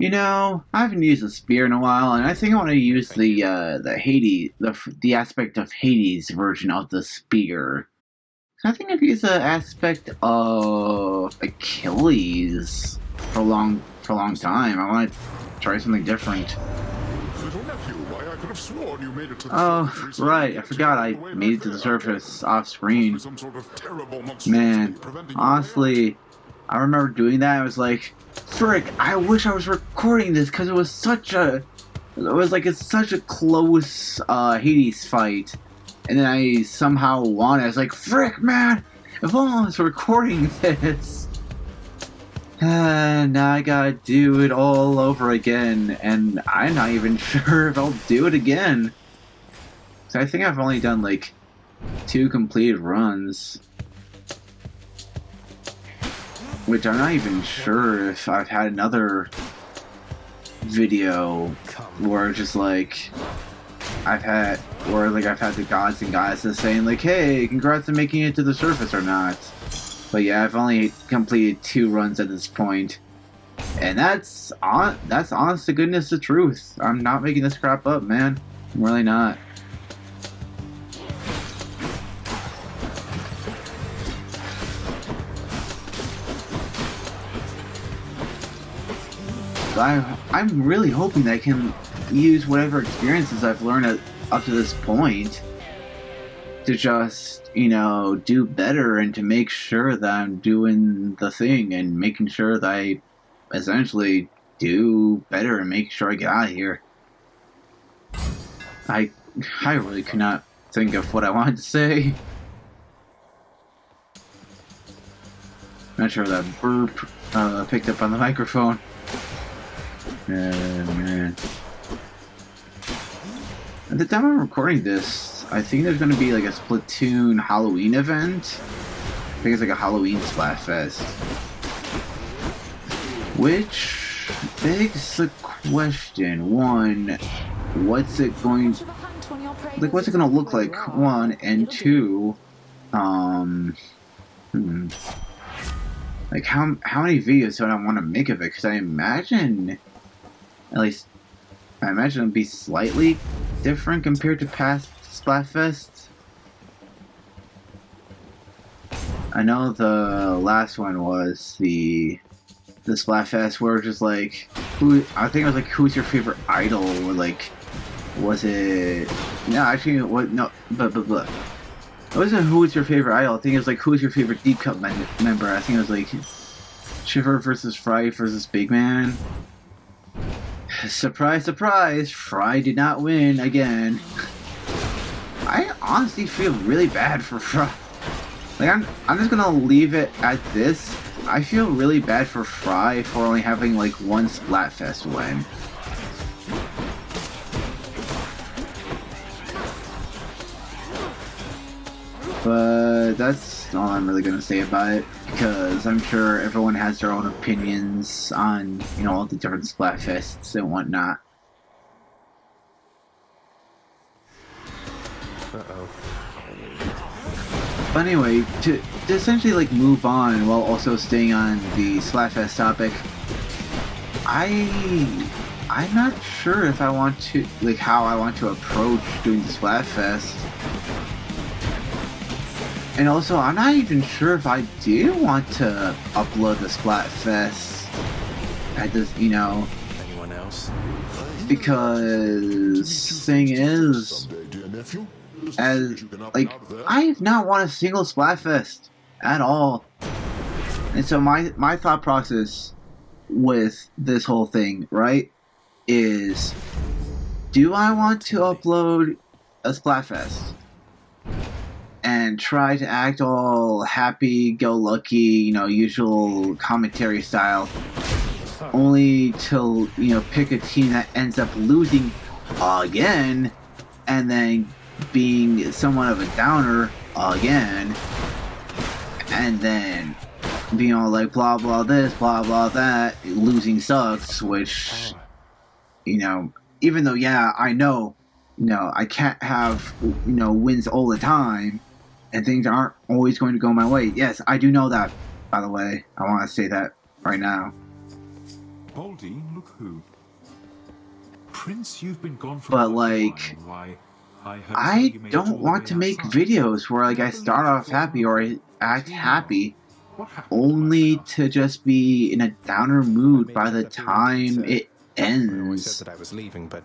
You know, I haven't used a spear in a while, and I think I want to use the Hades, the aspect of Hades version of the spear. I think I've used the aspect of Achilles for a long time. I want to try something different. Little nephew, why I could have sworn you made it to the Oh, surface recently, right, I yet forgot you I ran away, made my it to the friend. surface off Must screen. be some sort of terrible monstrosity Man, preventing your way out. honestly, I remember doing that. I was like, frick, I wish I was recording this because it was such a. It was like it's such a close Hades fight. And then I somehow won. I was like, frick, man, if only I was recording this. Now I gotta do it all over again. And I'm not even sure if I'll do it again. So I think I've only done like 2 completed runs. Which I'm not even sure if I've had another video where just like I've had the gods and goddesses saying like, hey, congrats on making it to the surface or not. But yeah, I've only completed 2 runs at this point. And that's honest to goodness the truth. I'm not making this crap up, man. I'm really not. I'm really hoping that I can use whatever experiences I've learned up to this point to just, you know, do better and to make sure that I'm doing the thing and making sure that I essentially do better and make sure I get out of here. I really could not think of what I wanted to say. Not sure that burp picked up on the microphone. Man. At the time I'm recording this, I think there's going to be like a Splatoon Halloween event. I think it's like a Halloween Splatfest. Which begs the question, one, what's it going to look like? One, and two, like how many videos do I want to make of it? Because I imagine it'll be slightly different compared to past Splatfests. I know the last one was the Splatfest where just like I think it was like who's your favorite idol, or like was it but it wasn't who was your favorite idol. I think it was like who's your favorite Deep Cup member. I think it was like Shiver versus Fry versus Big Man. Surprise, surprise! Fry did not win again. I honestly feel really bad for Fry. Like I'm just gonna leave it at this. I feel really bad for Fry for only having like 1 Splatfest win. But that's all I'm really gonna say about it, because I'm sure everyone has their own opinions on, you know, all the different Splatfests and whatnot. But anyway, to essentially like move on while also staying on the Splatfest topic, I'm not sure if I want to, like, how I want to approach doing the Splatfest. And also, I'm not even sure if I do want to upload the Splatfest at this, you know. Anyone else? Because thing is, as like I have not won a single Splatfest at all, and so my thought process with this whole thing, right, is do I want to upload a Splatfest and try to act all happy-go-lucky, you know, usual commentary style, only to, you know, pick a team that ends up losing again, and then being somewhat of a downer again, and then being all like blah blah this, blah blah that, losing sucks, which, you know, even though, yeah, I know, you know, I can't have, you know, wins all the time, and things aren't always going to go my way. Yes, I do know that, by the way. I want to say that right now. Baldy, look who. Prince, you've been gone for But, quite a like, while. Why, I heard I you made it all don't the want way to make outside. videos where like I start off happy or I act happy, What happened, only my to just be in a downer mood I by made the up a few indeed, time sir. it I always ends. said that I was leaving, but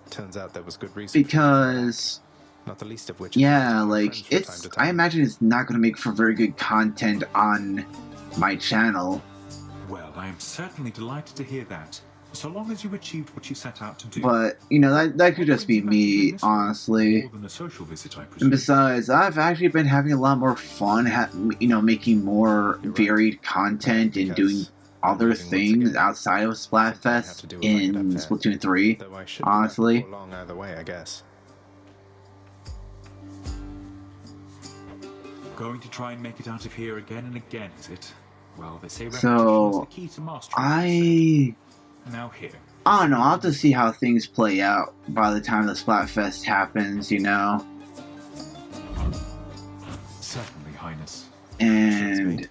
turns out there was good reason. Because, Not the least of which. yeah, Is like, visiting friends from time it's, to I time. imagine it's not going to make for very good content on my channel. Well, I am certainly delighted to hear that. So long as you achieved what you set out to do. But, you know, that could just be me, honestly. More than a social visit, I And presume. besides, I've actually been having a lot more fun, you know, making more varied content and doing other things outside of Splatfest in Splatoon 3, Though I should honestly. be back before long either way, I guess. Going to try and make it out of here again and again, is it? Well, they say repetition So, is the key to mastery. Now here. I don't know, I'll have to see how things play out by the time the Splatfest happens, you know? Certainly, Highness. And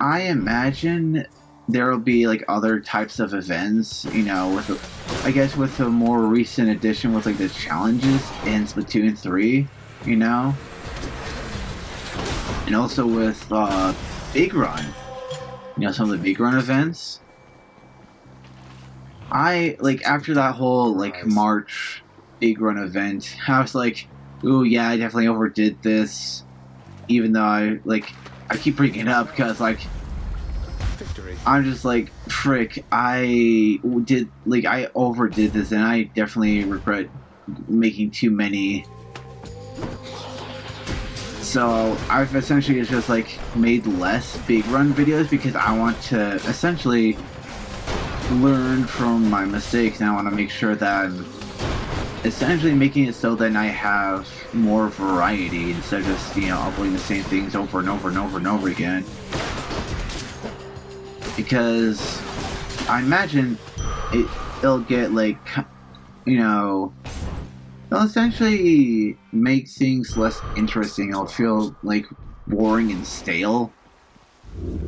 I imagine there will be like other types of events, you know, with I guess with the more recent addition with like the challenges in Splatoon 3, you know? And also with Big Run. You know, some of the Big Run events. I, like, after that whole, like, March Big Run event, I was like, ooh, yeah, I definitely overdid this. Even though I keep bringing it up because, like, Victory. I'm just like, frick, I overdid this and I definitely regret making too many. So I've essentially just, like, made less Big Run videos because I want to essentially learn from my mistakes, and I want to make sure that I'm essentially making it so that I have more variety instead of just, you know, uploading the same things over and over and over and over again. Because I imagine it'll get, like, you know, it'll essentially make things less interesting. It'll feel, like, boring and stale.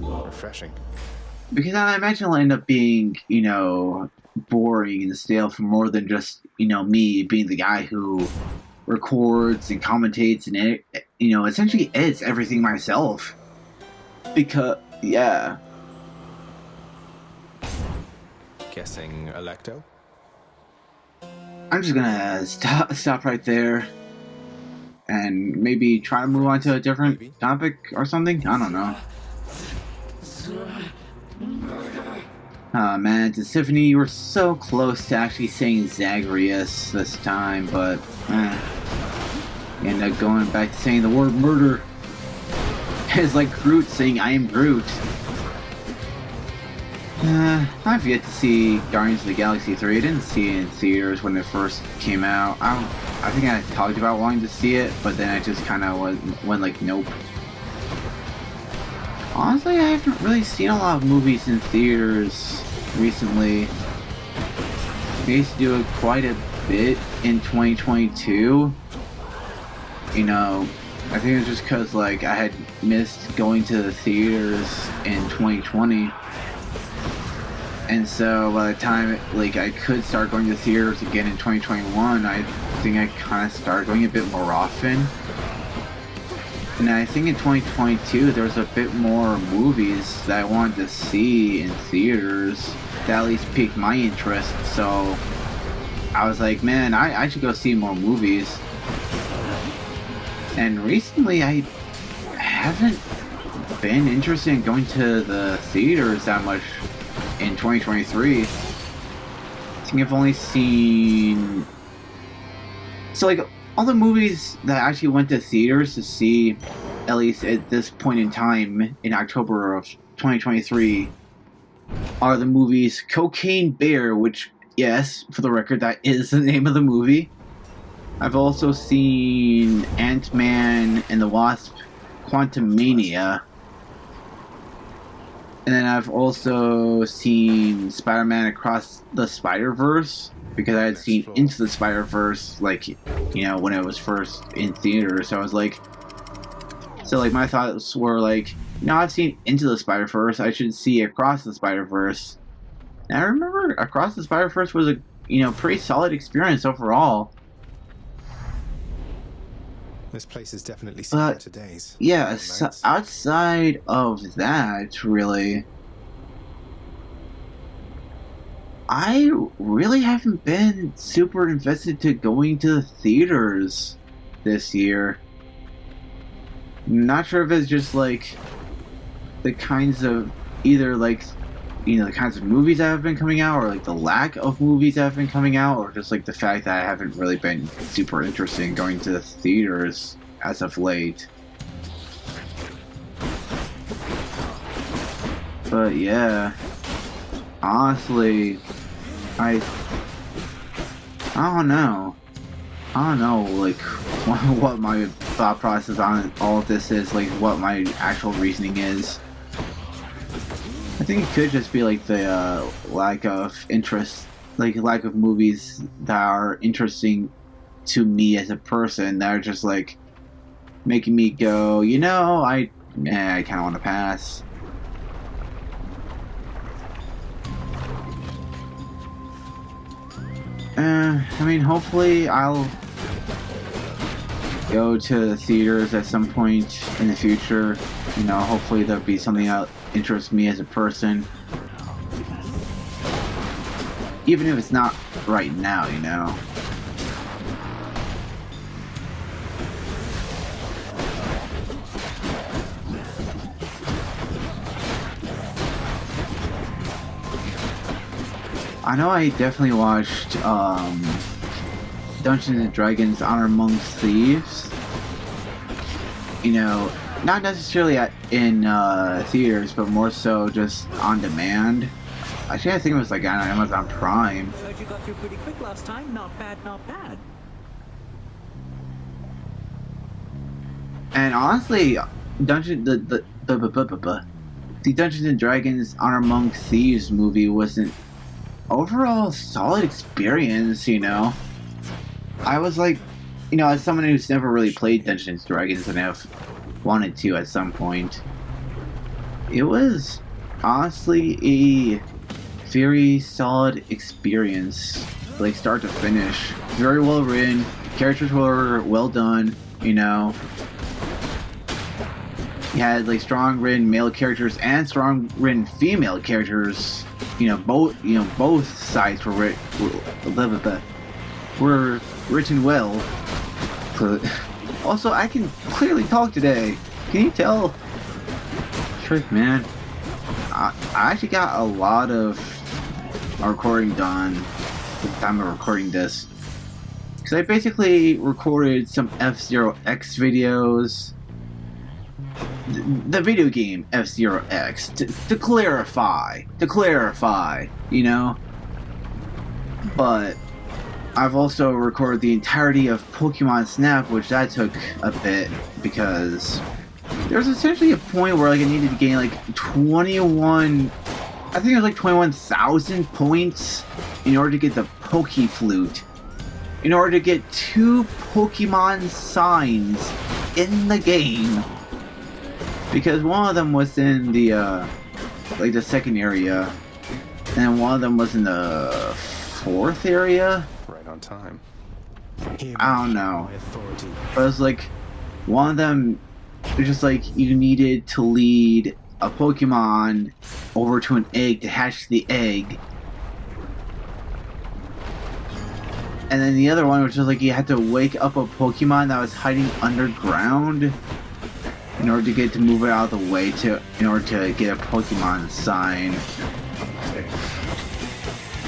Refreshing. Because I imagine it'll end up being, you know, boring and stale for more than just, you know, me being the guy who records and commentates and, you know, essentially edits everything myself. Because, yeah. Guessing Electo? I'm just gonna stop right there. And maybe try to move on to a different topic or something? I don't know. Oh man, to Tiffany, you were so close to actually saying Zagreus this time, but you end up going back to saying the word murder. It's like Groot saying I am Groot. I've yet to see Guardians of the Galaxy 3. I didn't see it in theaters when it first came out. I think I talked about wanting to see it, but then I just kind of went like, nope. Honestly, I haven't really seen a lot of movies in theaters recently. I used to do it quite a bit in 2022. You know, I think it's just because, like, I had missed going to the theaters in 2020. And so by the time, like, I could start going to theaters again in 2021, I think I kind of started going a bit more often. And I think in 2022, there was a bit more movies that I wanted to see in theaters that at least piqued my interest. So I was like, man, I should go see more movies. And recently, I haven't been interested in going to the theaters that much in 2023. I think I've only seen... So, like, all the movies that I actually went to theaters to see, at least at this point in time, in October of 2023, are the movies Cocaine Bear, which, yes, for the record, that is the name of the movie. I've also seen Ant-Man and the Wasp: Quantumania. And then I've also seen Spider-Man Across the Spider-Verse, because I had seen Into the Spider-Verse, like, you know, when it was first in theaters. So I was like, my thoughts were like, you know, I've seen Into the Spider-Verse, I should see Across the Spider-Verse. And I remember Across the Spider-Verse was a pretty solid experience overall. This place has definitely seen better days. Yeah, so outside of that, really, I really haven't been super invested to going to the theaters this year. Not sure if it's just like the kinds of either like the kinds of movies that have been coming out, or like the lack of movies that have been coming out, or just like the fact that I haven't really been super interested in going to the theaters as of late. But yeah, honestly, I don't know. I don't know, like, what my thought process on all of this is, like, what my actual reasoning is. I think it could just be, like, the lack of interest, like, lack of movies that are interesting to me as a person that are just, like, making me go, I kind of want to pass. I mean, hopefully I'll go to the theaters at some point in the future. Hopefully there'll be something that interests me as a person. Even if it's not right now, I know I definitely watched Dungeons and Dragons Honor Among Thieves. Not necessarily in theaters, but more so just on demand. Actually, I think it was like on Amazon Prime. Heard you got through pretty quick last time. Not bad, not bad. And honestly, the Dungeons and Dragons Honor Among Thieves movie wasn't overall solid experience. I was like, as someone who's never really played Dungeons and Dragons and have wanted to at some point, it was honestly a very solid experience, like start to finish. Very well written, characters were well done. You had like strong written male characters and strong written female characters. Both sides were written well. But also, I can clearly talk today. Can you tell? Trick, man. I actually got a lot of recording done at the time of recording this. Because I basically recorded some F-Zero X videos. The video game F-Zero X, to clarify, But I've also recorded the entirety of Pokemon Snap, which that took a bit, because there's essentially a point where like I needed to gain like 21, I think it was like 21,000 points in order to get the Pokeflute, in order to get 2 Pokemon signs in the game. Because one of them was in the like the second area, and one of them was in the 4th area. Right on time. I don't know. But it was like one of them was just like you needed to lead a Pokemon over to an egg to hatch the egg. And then the other one was just like you had to wake up a Pokemon that was hiding underground in order to get to move it out of the way in order to get a Pokemon sign.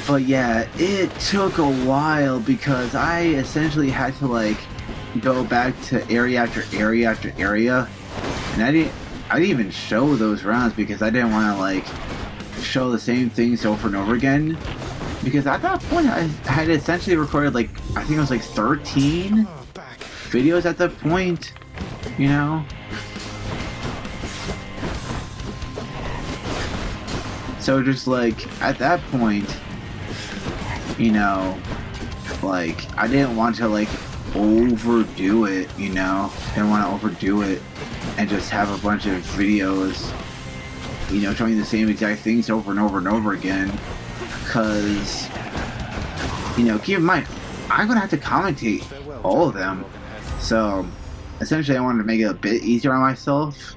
But yeah, it took a while because I essentially had to like go back to area after area after area, and I didn't even show those rounds because I didn't want to like show the same things over and over again. Because at that point I had essentially recorded like I think it was like 13 videos at that point, So just like at that point, like I didn't want to like overdo it, didn't want to overdo it and just have a bunch of videos, showing the same exact things over and over and over again. because, you know, keep in mind, I'm gonna have to commentate all of them, so essentially I wanted to make it a bit easier on myself.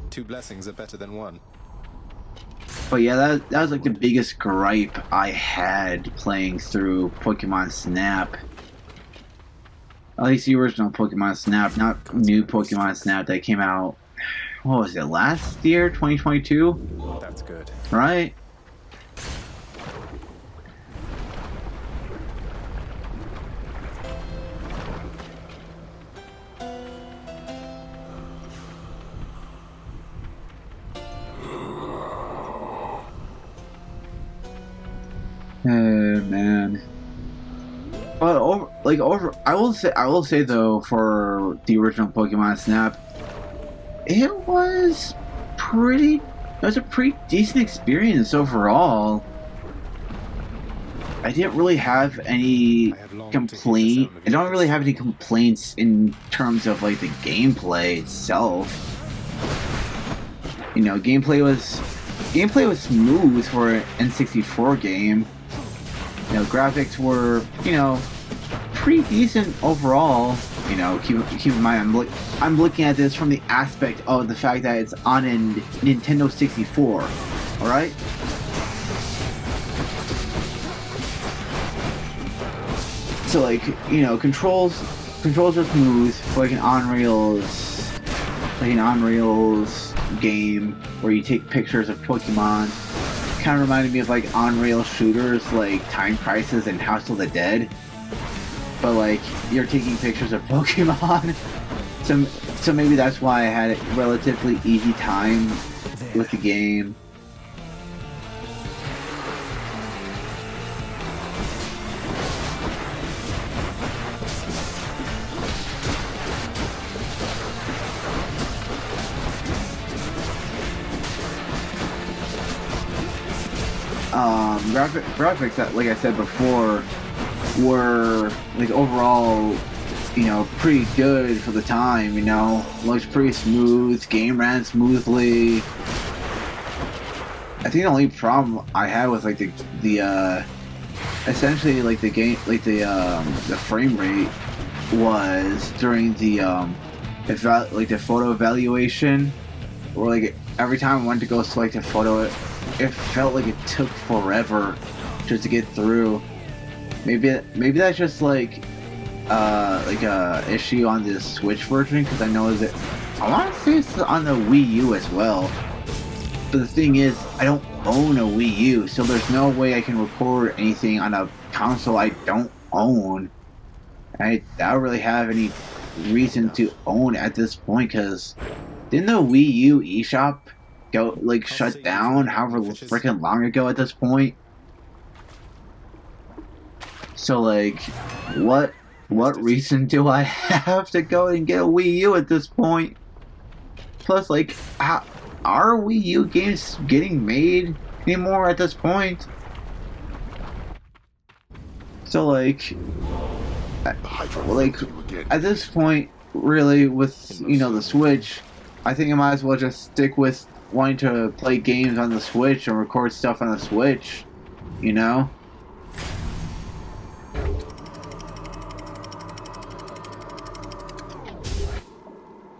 Two blessings are better than one. But yeah, that was like the biggest gripe I had playing through Pokemon Snap. At least the original Pokemon Snap, not new Pokemon Snap that came out, what was it, last year, 2022? That's good. Right? Man. But I will say though, for the original Pokemon Snap, it was a pretty decent experience overall. I didn't really have any I don't really have any complaints in terms of like the gameplay itself. You know, gameplay was smooth for an N64 game. You know, graphics were, you know, pretty decent overall. You know, keep in mind, I'm looking at this from the aspect of the fact that it's on a Nintendo 64. All right. So like, you know, controls are smooth for like an on rails game where you take pictures of Pokemon. Kind of reminded me of like on-rail shooters like Time Crisis and House of the Dead, but like you're taking pictures of Pokemon. so maybe that's why I had a relatively easy time with the game. Graphics that, like I said before, were like overall, you know, pretty good for the time. You know, looks pretty smooth. Game ran smoothly. I think the only problem I had with like the essentially like the game, like the frame rate was during the photo evaluation, or like every time I wanted to go select a photo, it felt like it took forever just to get through. Maybe that's just like a issue on the Switch version, because I know that I want to say it's on the Wii U as well. But the thing is, I don't own a Wii U, so there's no way I can record anything on a console I don't own. I don't really have any reason to own at this point, because didn't the Wii U eShop go like shut down however freaking long ago at this point? So like, what reason do I have to go and get a Wii U at this point? Plus, like, are Wii U games getting made anymore at this point? So like at this point, really, with, you know, the Switch, I think I might as well just stick with wanting to play games on the Switch and record stuff on the Switch, you know?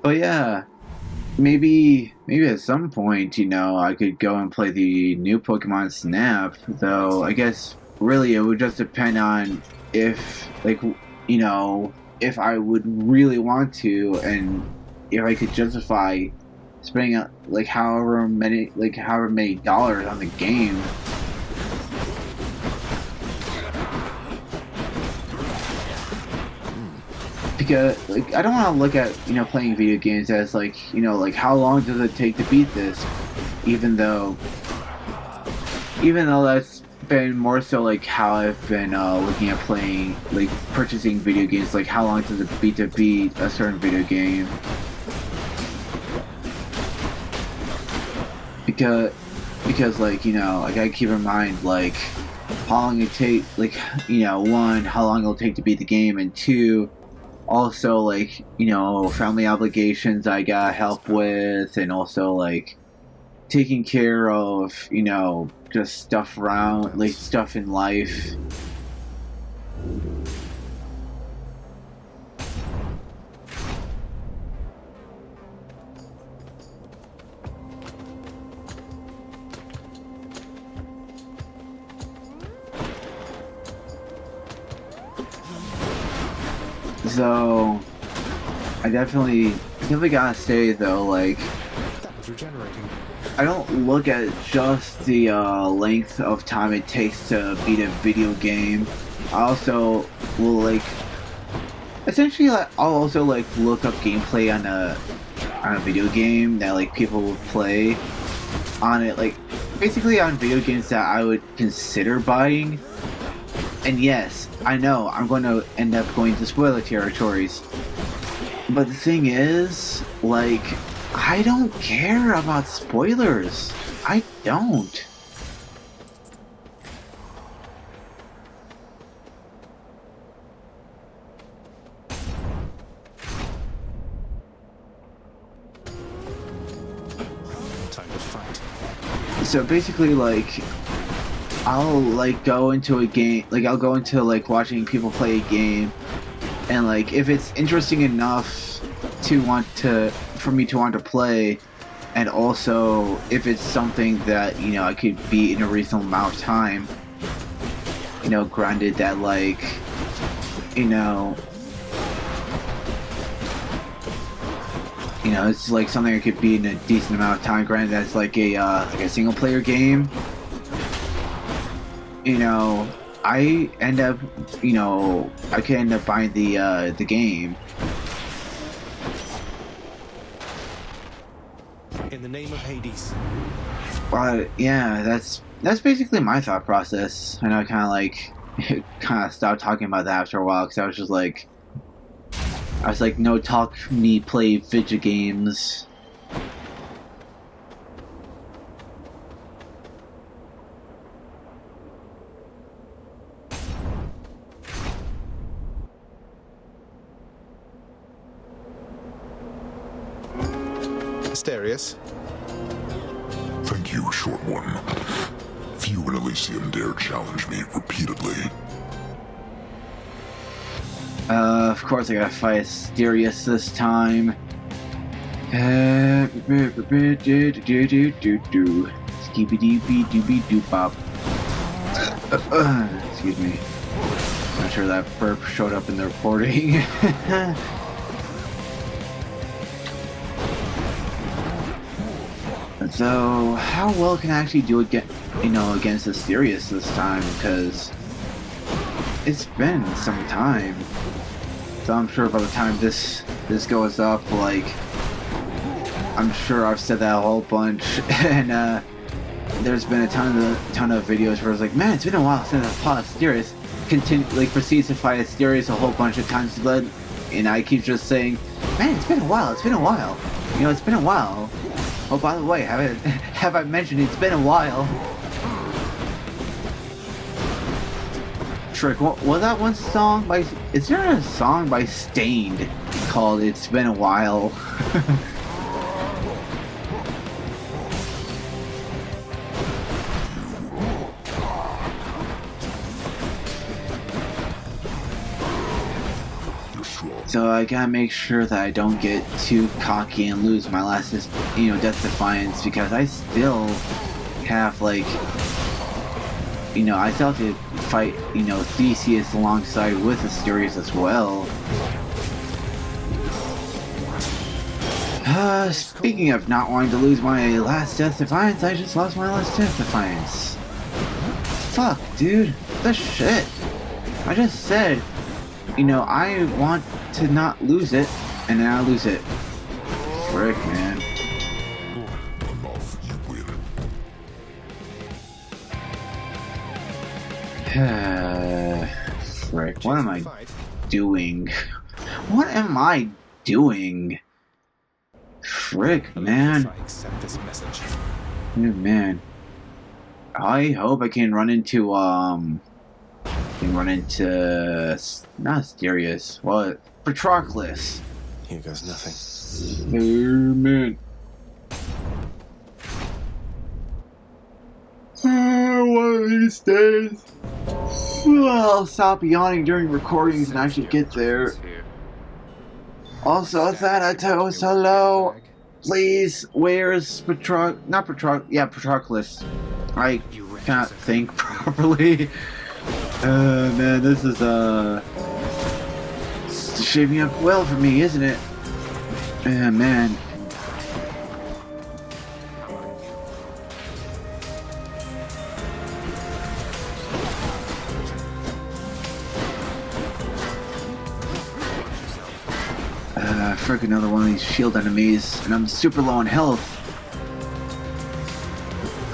But yeah, maybe at some point, you know, I could go and play the new Pokemon Snap, though I guess really it would just depend on if, like, you know, if I would really want to, and if I could justify spending like however many dollars on the game. Because, like, I don't want to look at, you know, playing video games as, like, you know, like, how long does it take to beat this? Even though that's been more so, like, how I've been looking at playing, like, purchasing video games, like, how long does it beat to beat a certain video game? Because, like, you know, I gotta keep in mind, like, how long it take, like, you know, one, how long it'll take to beat the game, and two, also like, you know, family obligations I got help with, and also like taking care of, you know, just stuff around, like stuff in life. So I definitely gotta say though, like, That was regenerating. I don't look at just the length of time it takes to beat a video game. I also will like, essentially, like, I'll also like look up gameplay on a video game that like people will play on it, like basically on video games that I would consider buying. And yes, I know I'm going to end up going to spoiler territories. But the thing is, like, I don't care about spoilers. I don't. Time to fight. So basically, like, I'll like go into a game, like I'll go into like watching people play a game, and like if it's interesting enough for me to want to play, and also if it's something that, you know, I could beat in a reasonable amount of time, you know, granted that, like, you know, it's like something I could beat in a decent amount of time, granted that's like a single player game. You know, I end up, you know, I could end up buying the game. In the name of Hades. But yeah, that's basically my thought process. I know I kind of like stopped talking about that after a while, because I was like, no, talk me play video games. Asterius. Thank you, Short One. Few in Elysium dare challenge me repeatedly. Of course I gotta fight Asterius this time. Skibidi-bee-doobie-doop-bop. Excuse me. Not sure that burp showed up in the recording. So, how well can I actually do it, you know, against Asterius this time? Because it's been some time. So I'm sure by the time this goes up, like, I'm sure I've said that a whole bunch, and there's been a ton of videos where it's like, man, it's been a while since I fought Asterius. Proceeds to fight Asterius a whole bunch of times, and I keep just saying, man, it's been a while. You know, it's been a while. Oh, by the way, have I mentioned it's been a while? Trick, what was that one song by? Is there a song by Stained called "It's Been a While"? So I gotta make sure that I don't get too cocky and lose my last, you know, Death Defiance, because I still have, like, you know, I still have to fight, you know, Theseus alongside with Asterius as well. Speaking of not wanting to lose my last Death Defiance, I just lost my last Death Defiance. Fuck, dude. The shit. I just said, you know, I want to not lose it, and then I lose it. Frick, man. Enough, you win. Frick, what am I doing? What am I doing? Frick, man. Accept this message. Oh, man. I hope I can run into, not Asterius. What? Patroclus. Here goes nothing. Oh, man. One of these days, I'll stop yawning during recordings and actually get there. Also, Thanatos, hello. Please, where's Patroclus? I cannot think properly. Man, this is it's shaping up well for me, isn't it? Man. Frick, another one of these shield enemies, and I'm super low on health.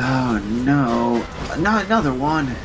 Oh no, not another one.